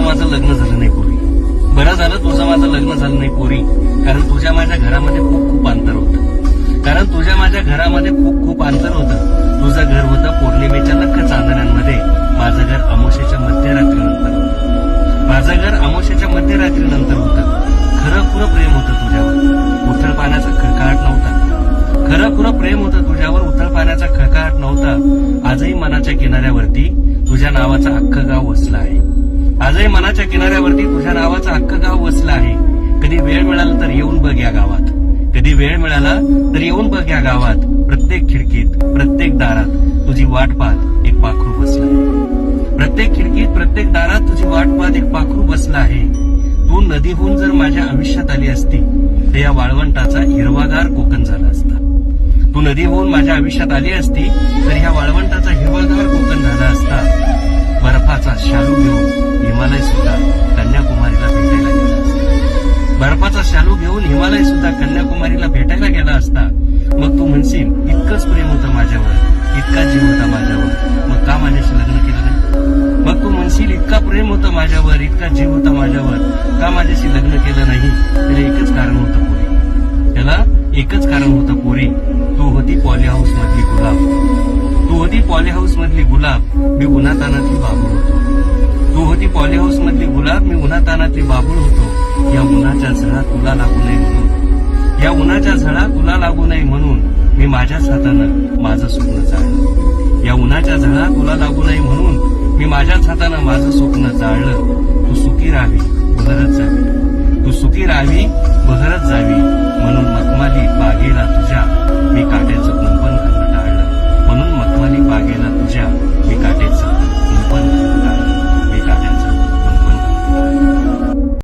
माझं लग्न झालं नाही पोरी. बरं झालं तुझं माझं लग्न झालं नाही पोरी, कारण तुझ्या माझ्या घरामध्ये खूप खूप अंतर होतं. कारण तुझ्या माझ्या घरामध्ये खूप खूप अंतर होतं. तुझं घर होतं पौर्णिमेच्या लख चांदण्यांमध्ये, माझं घर अमावस्येच्या मध्यरात्रीनंतर होतं. माझं घर अमावस्येच्या मध्यरात्रीनंतर होतं. खरं खुरं प्रेम होतं तुझ्यावर, उथळ पाण्याचा खळखळाट नव्हता. खरं खुरं प्रेम होतं तुझ्यावर, उथळ पाण्याचा खळखळाट नव्हता. आजही मनाच्या किनाऱ्यावरती तुझ्या नावाचं अख्खं गाव वसलं आहे. आजही मनाच्या किनाऱ्यावरती तुझ्या नावाचं अख्खं गाव वसलं आहे. कधी वेळ मिळाला तर येऊन बघ या गावात, कधी वेळ मिळाला तर येऊन बघ या गावात. प्रत्येक खिडकीत प्रत्येक दारात तुझी वाट पाहत एक पाखरू बसलं आहे. प्रत्येक खिडकीत प्रत्येक दारात तुझी वाट पाहत एक पाखरू बसलं आहे. तू नदीहून जर माझ्या आयुष्यात आली असती तर या वाळवंटाचा हिरवागार कोकण झाला असता. तू नदीहून माझ्या आयुष्यात आली असती तर ह्या वाळवंटाचा हिरवागार कोकण झाला असता. बर्फाचा शालू घेऊन हिमालय सुद्धा कन्याकुमारीला भेटायला गेला असता. बर्फाचा शालू घेऊन हिमालय सुद्धा कन्याकुमारीला भेटायला गेला असता. मग तू म्हणशील इतकंच प्रेम होतं माझ्यावर, इतका जीव होता माझ्यावर, मग का माझ्याशी लग्न केलं नाही? मग तू म्हणशील इतका प्रेम होतं माझ्यावर, इतका जीव होता माझ्यावर, का माझ्याशी लग्न केलं नाही? त्याला एकच कारण होतं पोरी, त्याला एकच कारण होतं पोरी. तू होती पॉली हाऊस मधली गुलाब, तू होती पॉली हाऊस मधली गुलाब, मी उन्हातानातली बाबूळ होतो. तू होती पॉली हाऊस मधली गुलाब, मी उन्हातानातली बाबूळ होतो. या उन्हाच्या झळा तुला लागू नये म्हणून, या उन्हाच्या झळा तुला लागू नये म्हणून मी माझ्याच हातानं माझं स्वप्न जाळलं. या उन्हाच्या झळा तुला लागू नये म्हणून मी माझ्याच हातानं माझं स्वप्न जाळलं. तू सुखी राहावी बहरत जावी, तू सुखी राहावी बहरत जावी, म्हणून मखमाली बागेला तुझ्या मी काट्याचं